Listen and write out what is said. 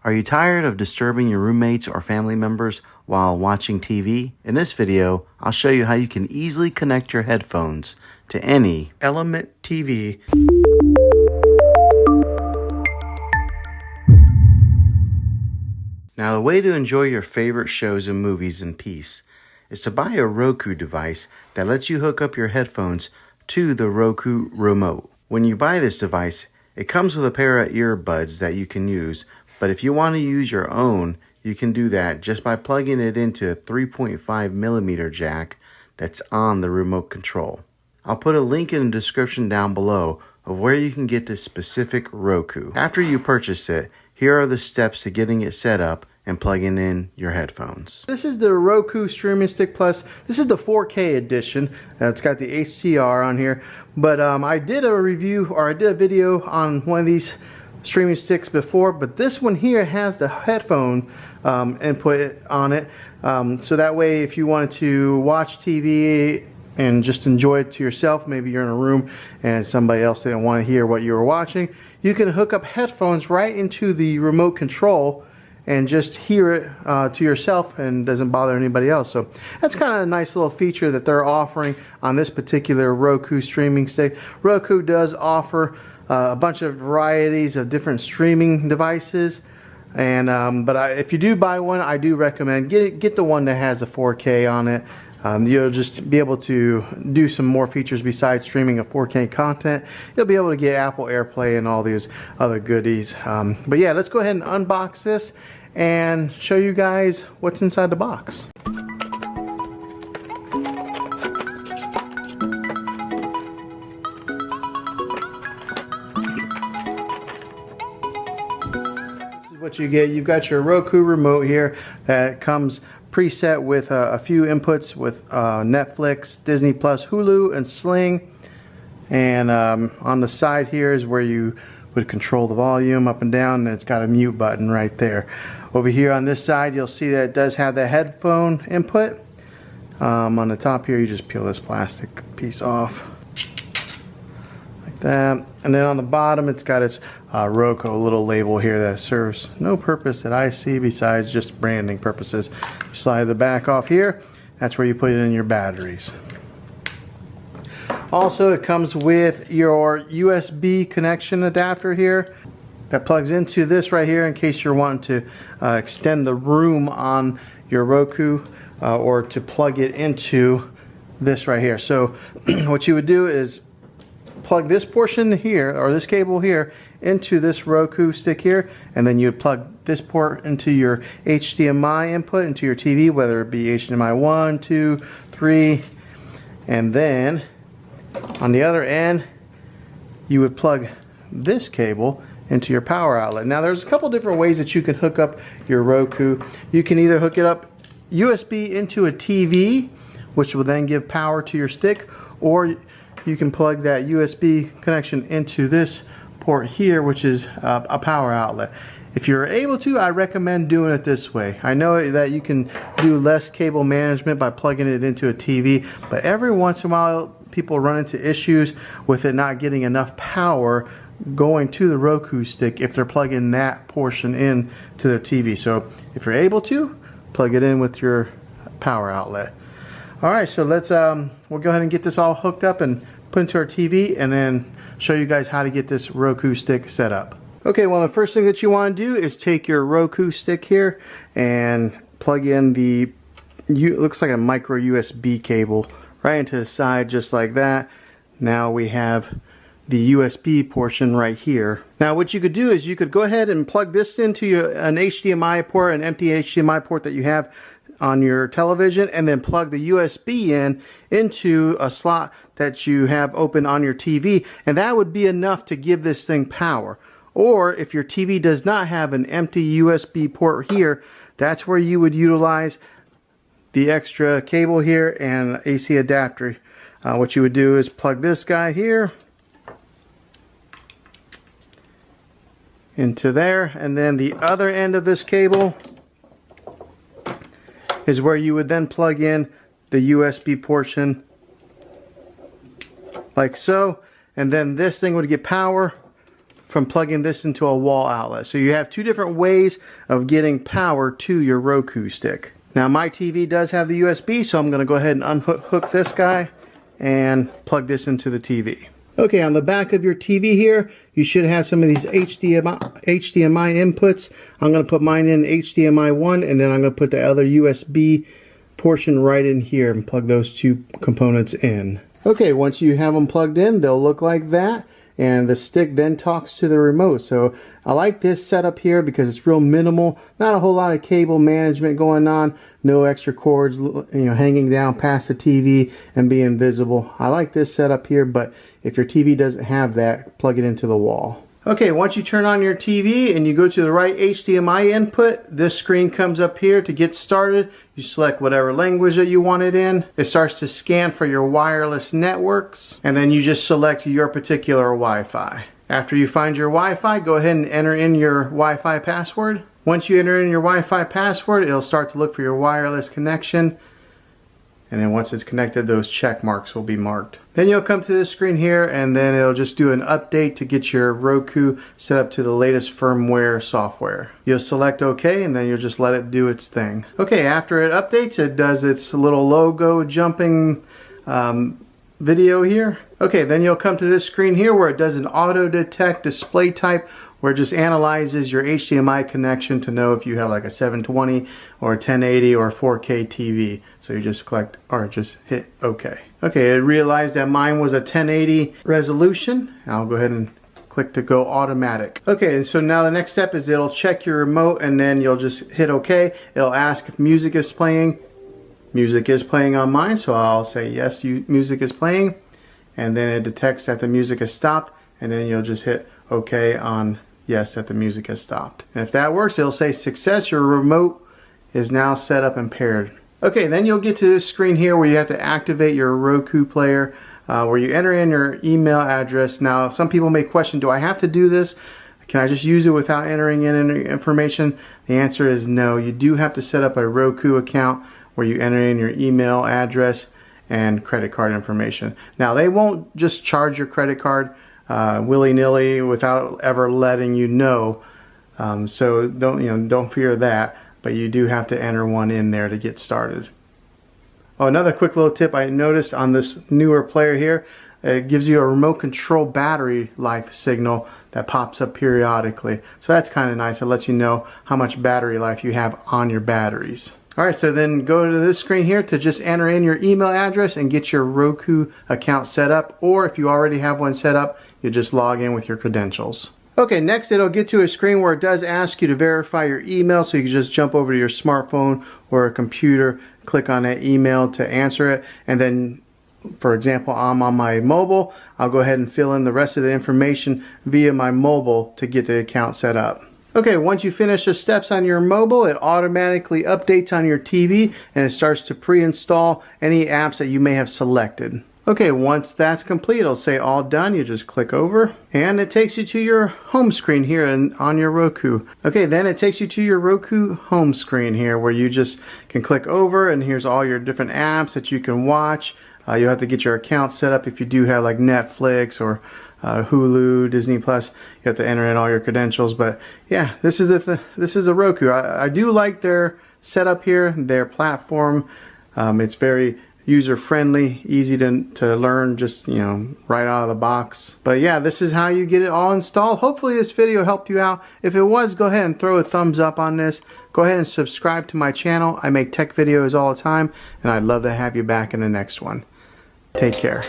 Are you tired of disturbing your roommates or family members while watching TV? In this video, I'll show you how you can easily connect your headphones to any Element TV. Now, the way to enjoy your favorite shows and movies in peace is to buy a Roku device that lets you hook up your headphones to the Roku remote. When you buy this device, it comes with a pair of earbuds that you can use, but if you want to use your own, you can do that just by plugging it into a 3.5mm jack that's on the remote control. I'll put a link in the description down below of where you can get this specific Roku. After you purchase it, here are the steps to getting it set up and plugging in your headphones. This is the Roku Streaming Stick Plus. This is the 4K edition. It's got the HDR on here. But I did a review, or I did a video on one of these streaming sticks before, but this one here has the headphone input on it. So that way, if you wanted to watch TV and just enjoy it to yourself, maybe you're in a room and somebody else didn't want to hear what you were watching, you can hook up headphones right into the remote control and just hear it to yourself, and doesn't bother anybody else. So that's kind of a nice little feature that they're offering on this particular Roku streaming stick. Roku does offer a bunch of varieties of different streaming devices, and if you do buy one, I do recommend get the one that has a 4K on it. You'll just be able to do some more features besides streaming of 4K content. You'll be able to get Apple AirPlay and all these other goodies. But yeah, let's go ahead and unbox this and show you guys what's inside the box. This is what you get. You've got your Roku remote here that comes preset with a few inputs with Netflix, Disney Plus, Hulu, and Sling. And on the side here is where you would control the volume up and down, and it's got a mute button right there. Over here on this side, you'll see that it does have the headphone input. On the top here, you just peel this plastic piece off like that. And then on the bottom, it's got its Roku little label here that serves no purpose that I see besides just branding purposes. Slide the back off here. That's where you put it in your batteries. Also, it comes with your USB connection adapter here that plugs into this right here in case you're wanting to extend the room on your Roku, or to plug it into this right here. So what you would do is plug this portion here, or this cable here, into this Roku stick here, and then you'd plug this port into your HDMI input into your TV, whether it be HDMI 1, 2, 3, and then on the other end you would plug this cable into your power outlet. Now there's a couple different ways that you can hook up your Roku. You can either hook it up USB into a TV, which will then give power to your stick, or you can plug that USB connection into this port here, which is a power outlet. If you're able to, I recommend doing it this way. I know that you can do less cable management by plugging it into a TV, but every once in a while people run into issues with it not getting enough power going to the Roku stick if they're plugging that portion in to their TV. So if you're able to, plug it in with your power outlet. Alright, so let's we'll go ahead and get this all hooked up and put into our TV, and then show you guys how to get this Roku stick set up. Okay, well, the first thing that you want to do is take your Roku stick here and plug in the, it looks like a micro USB cable right into the side, just like that. Now we have the USB portion right here. Now what you could do is you could go ahead and plug this into an HDMI port, an empty HDMI port that you have on your television, and then plug the USB in into a slot that you have open on your TV, and that would be enough to give this thing power. Or if your TV does not have an empty USB port here, that's where you would utilize the extra cable here and AC adapter. What you would do is plug this guy here into there, and then the other end of this cable is where you would then plug in the USB portion like so, and then this thing would get power from plugging this into a wall outlet. So you have two different ways of getting power to your Roku stick. Now my TV does have the USB, so I'm going to go ahead and unhook this guy and plug this into the TV. Okay, on the back of your TV here, you should have some of these HDMI inputs. I'm going to put mine in HDMI 1, and then I'm going to put the other USB portion right in here and plug those two components in. Okay, once you have them plugged in, they'll look like that, and the stick then talks to the remote. So I like this setup here because it's real minimal, not a whole lot of cable management going on, no extra cords, hanging down past the TV and being visible. I like this setup here, but if your TV doesn't have that, plug it into the wall. Okay, once you turn on your TV and you go to the right HDMI input, this screen comes up here to get started. You select whatever language that you want it in. It starts to scan for your wireless networks, and then you just select your particular Wi-Fi. After you find your Wi-Fi, go ahead and enter in your Wi-Fi password. Once you enter in your Wi-Fi password, it'll start to look for your wireless connection. And then once it's connected, those check marks will be marked. Then you'll come to this screen here, and then it'll just do an update to get your Roku set up to the latest firmware software. You'll select OK, and then you'll just let it do its thing. Okay, after it updates, it does its little logo jumping video here. Okay, then you'll come to this screen here where it does an auto detect display type, where it just analyzes your HDMI connection to know if you have like a 720 or a 1080 or a 4K TV. So you just click or just hit OK. Okay, it realized that mine was a 1080 resolution. I'll go ahead and click to go automatic. Okay, so now the next step is it'll check your remote, and then you'll just hit OK. It'll ask if music is playing. Music is playing on mine, so I'll say yes, music is playing. And then it detects that the music has stopped, and then you'll just hit OK on yes, that the music has stopped. And if that works, it'll say success, your remote is now set up and paired. Okay, then you'll get to this screen here where you have to activate your Roku player, where you enter in your email address. Now, some people may question, do I have to do this? Can I just use it without entering in any information? The answer is no. You do have to set up a Roku account where you enter in your email address and credit card information. Now, they won't just charge your credit card willy-nilly without ever letting you know, so don't fear that, but you do have to enter one in there to get started. Oh, another quick little tip I noticed on this newer player here, it gives you a remote control battery life signal that pops up periodically, so that's kind of nice. It lets you know how much battery life you have on your batteries. Alright, so then go to this screen here to just enter in your email address and get your Roku account set up, or if you already have one set up, you just log in with your credentials. Okay, next it'll get to a screen where it does ask you to verify your email, so you can just jump over to your smartphone or a computer, click on that email to answer it, and then, for example, I'm on my mobile, I'll go ahead and fill in the rest of the information via my mobile to get the account set up. Okay, once you finish the steps on your mobile, it automatically updates on your TV and it starts to pre-install any apps that you may have selected. Okay, once that's complete, it'll say all done. You just click over and it takes you to your home screen here on your Roku. Okay, then it takes you to your Roku home screen here where you just can click over, and here's all your different apps that you can watch. You'll have to get your account set up if you do have like Netflix or Hulu, Disney Plus. You have to enter in all your credentials, but yeah, this is a Roku. I do like their setup here, their platform. It's very user-friendly, easy to learn, just right out of the box. But yeah, this is how you get it all installed. Hopefully this video helped you out. If it was, go ahead and throw a thumbs up on this. Go ahead and subscribe to my channel. I make tech videos all the time, and I'd love to have you back in the next one. Take care.